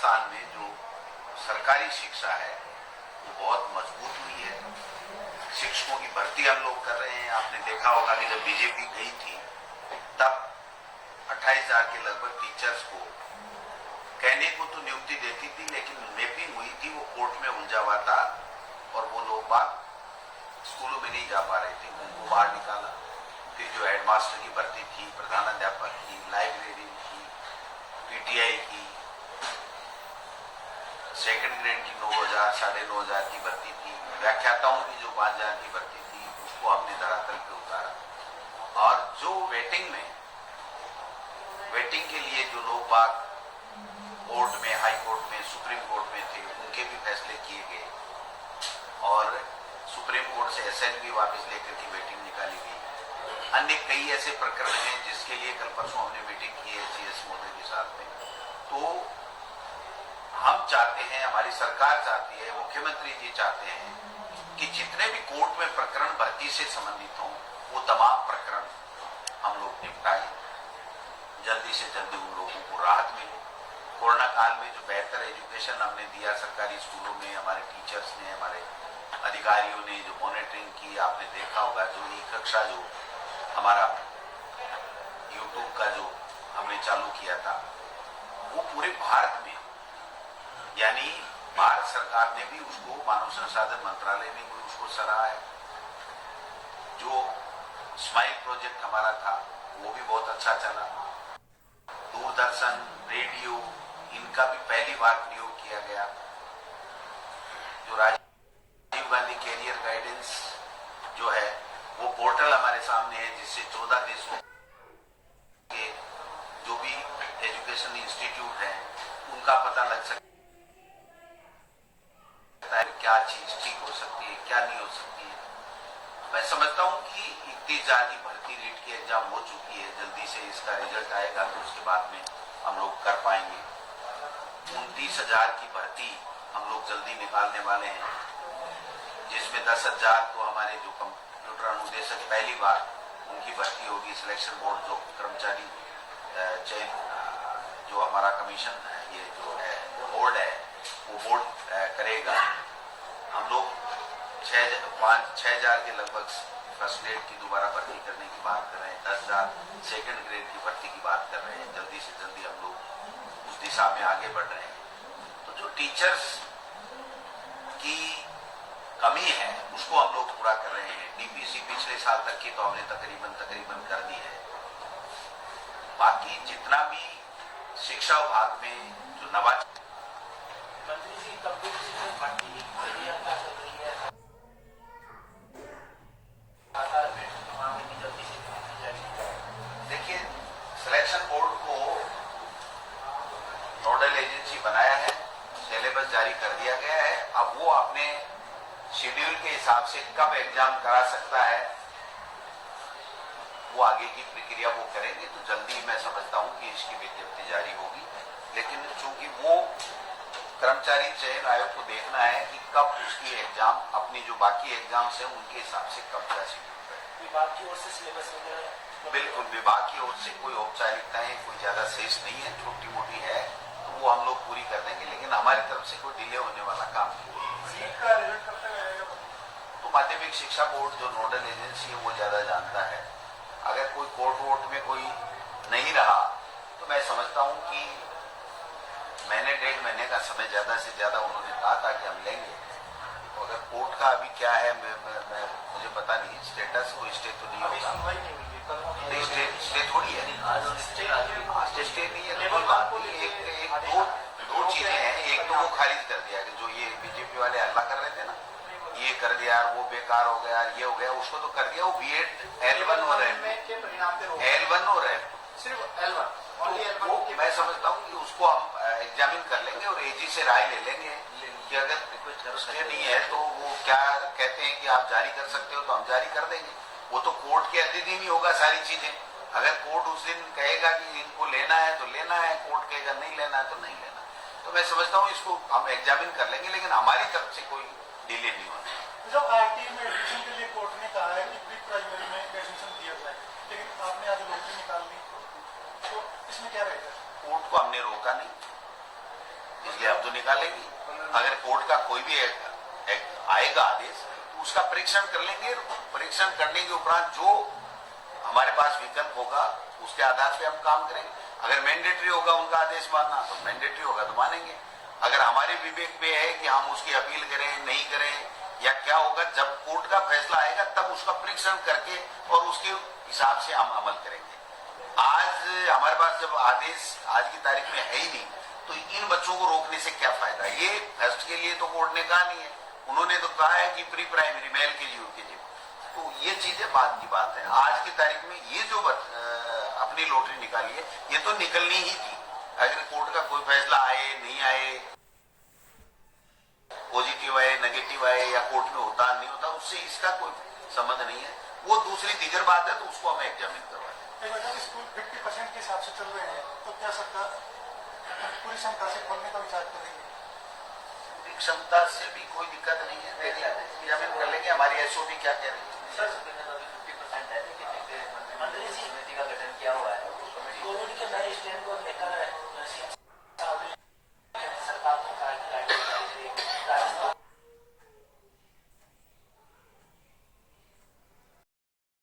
राजस्थान में जो सरकारी शिक्षा है वो बहुत मजबूत हुई है। शिक्षकों की भर्ती हम लोग कर रहे हैं। आपने देखा होगा कि जब बीजेपी गई थी तब 28,000 के लगभग टीचर्स को कहने को तो नियुक्ति देती थी, लेकिन मैपिंग हुई थी, वो कोर्ट में उलझा हुआ था और वो लोग बात स्कूलों में नहीं जा पा रहे थे, उनको बाहर निकाला। फिर जो हेडमास्टर की भर्ती थी, प्रधानाध्यापक की, लाइब्रेरी की, पीटीआई की, सेकंड ग्रेड की 9,000 9,500 की भर्ती थी, व्याख्याताओं की जो 5,000 की भर्ती थी उसको हमने धरातल पे उतारा। और जो वेटिंग के लिए जो लोग बात कोर्ट में, हाई कोर्ट में, सुप्रीम कोर्ट में थे, उनके भी फैसले किए गए और सुप्रीम कोर्ट से एसएलपी वापस लेकर की वेटिंग निकाली गई। अन्य कई ऐसे प्रकरण हैं जिसके लिए कल परसों हमने मीटिंग की है सीएस महोदय के साथ में। तो हम चाहते हैं, हमारी सरकार चाहती है, मुख्यमंत्री जी चाहते हैं कि जितने भी कोर्ट में प्रकरण भर्ती से संबंधित हों वो तमाम प्रकरण हम लोग निपटाएं, जल्दी से जल्दी उन लोगों को राहत मिले। कोरोना काल में जो बेहतर एजुकेशन हमने दिया सरकारी स्कूलों में, हमारे टीचर्स ने, हमारे अधिकारियों ने जो मॉनिटरिंग की, आपने देखा होगा जो ई कक्षा जो हमारा यूट्यूब का जो हमने चालू किया था वो पूरे भारत में, यानी भारत सरकार ने भी उसको, मानव संसाधन मंत्रालय ने भी उसको सराहा है। जो स्माइल प्रोजेक्ट हमारा था वो भी बहुत अच्छा चला। दूरदर्शन, रेडियो, इनका भी पहली बार प्रयोग किया गया। जो राजीव गांधी कैरियर गाइडेंस जो है वो पोर्टल हमारे सामने है, जिससे 14 देशों के जो भी एजुकेशन इंस्टीट्यूट है उनका पता लग सकता है क्या चीज ठीक हो सकती है, क्या नहीं हो सकती है। मैं समझता हूं कि 31,000 की भर्ती रीट की एग्जाम हो चुकी है, जल्दी से इसका रिजल्ट आएगा तो उसके बाद में हम लोग कर पाएंगे। 29,000 की भर्ती हम लोग जल्दी निकालने वाले हैं, जिसमें 10,000 तो हमारे जो कंप्यूटर अनुदेशक पहली बार उनकी भर्ती होगी। सिलेक्शन बोर्ड जो कर्मचारी चयन जो हमारा कमीशन है, ये जो है बोर्ड है, वो बोर्ड करेगा। हम लोग 6,000 के लगभग फर्स्ट ग्रेड की दोबारा भर्ती करने की बात कर रहे हैं, 10,000 सेकंड ग्रेड की भर्ती की बात कर रहे हैं। जल्दी से जल्दी हम लोग उस दिशा में आगे बढ़ रहे हैं। तो जो टीचर्स की कमी है उसको हम लोग पूरा कर रहे हैं। डीपीसी पिछले साल तक की तो हमने तकरीबन कर दी है। बाकी जितना भी शिक्षा विभाग में जो नवाचार देखिए, सिलेक्शन बोर्ड को नोडल एजेंसी बनाया है, सिलेबस जारी कर दिया गया है। अब वो अपने शेड्यूल के हिसाब से कब एग्जाम करा सकता है वो आगे की प्रक्रिया वो करेंगे। तो जल्दी मैं समझता हूं कि इसकी विज्ञप्ति जारी होगी। लेकिन चूंकि वो कर्मचारी चयन आयोग को देखना है कि कब उसकी एग्जाम, अपनी जो बाकी एग्जाम्स हैं उनके हिसाब से कब का शेड्यूल करें। विभाग की ओर से सिलेबस वगैरह बिल्कुल, विभाग की ओर से कोई औपचारिकताएं कोई ज्यादा शेष नहीं है, छोटी मोटी है तो वो हम लोग पूरी कर देंगे, लेकिन हमारी तरफ से कोई डिले होने वाला काम नहीं है। तो माध्यमिक शिक्षा बोर्ड जो नोडल एजेंसी है वो ज्यादा जानता है। अगर कोई कोर्ट वोट में कोई नहीं रहा तो मैं समझता हूं कि महीने 1.5 महीने का समय ज्यादा से ज्यादा उन्होंने कहा था कि हम लेंगे। तो अगर कोर्ट का अभी क्या है मुझे पता नहीं, स्टेटस कोई स्टे तो नहीं होगा, स्टे थोड़ी है, स्टे नहीं है। कोई बात नहीं, दो चीजें हैं। एक तो वो खारिज कर दिया कि जो ये बीजेपी वाले हल्ला कर रहे थे ना, ये कर दिया, वो बेकार हो गया, ये हो गया, उसको तो कर दिया। वो बीएड L1 हो रहे हैं, L1 हो रहे हैं, सिर्फ L1 वो मैं समझता हूँ कि उसको हम एग्जामिन कर लेंगे और एजी से राय ले लेंगे कि अगर स्टे नहीं है तो वो क्या कहते हैं कि आप जारी कर सकते हो तो हम जारी कर देंगे। वो तो कोर्ट के अधीन ही होगा सारी चीजें। अगर कोर्ट उस दिन कहेगा कि इनको लेना है तो लेना है, कोर्ट कहेगा नहीं लेना है तो नहीं लेना। तो मैं समझता हूँ इसको हम एग्जामिन कर लेंगे, लेकिन हमारी तरफ से कोई डिले नहीं होना। जब आईटी में एडमिशन के लिए कोर्ट ने कहा है कि प्री प्राइमरी में एडमिशन दिया जाए, लेकिन आपने आज नौकरी निकाल दी, तो इसमें क्या रहेगा? कोर्ट को हमने रोका नहीं, इसलिए अब तो निकालेंगे। अगर कोर्ट का कोई भी आएगा आदेश तो उसका परीक्षण कर लेंगे। परीक्षण करने के उपरांत जो हमारे पास विकल्प होगा उसके आधार पे हम काम करेंगे। अगर मैंडेटरी होगा उनका आदेश मानना तो मैंडेटरी होगा तो मानेंगे। अगर हमारे विवेक में है कि हम उसकी अपील करें नहीं करें या क्या होगा, जब कोर्ट का फैसला आएगा तब उसका परीक्षण करके और उसके हिसाब से हम अमल करेंगे। आज हमारे पास जब आदेश आज की तारीख में है ही नहीं तो इन बच्चों को रोकने से क्या फायदा। ये फर्स्ट के लिए तो कोर्ट ने कहा नहीं है, उन्होंने तो कहा है कि प्री प्राइमरी मेल के लिए उनके लिए। तो ये चीजें बाद की बात है। आज की तारीख में ये जो अपनी लॉटरी निकाली है ये तो निकलनी ही थी। अगर कोर्ट का कोई फैसला आए नहीं आए, पॉजिटिव आए नेगेटिव आए या कोर्ट में होता नहीं होता, उससे इसका कोई संबंध नहीं है। वो दूसरी दीगर बात है तो उसको हमें एग्जामिन करवाएं। स्कूल 50% के हिसाब से चल रहे हैं तो क्या सरकार पूरी क्षमता से खोलने का विचार करेंगे? पूरी क्षमता से भी कोई दिक्कत नहीं है, एग्जामिन कर लेंगे। हमारी एसओपी क्या कह रही है? सर 50% है लेकिन एक मंत्री समिति का गठन किया हुआ है। कोविड के नए स्ट्रेन को लेकर सरकार ने कहा कि राजस्थान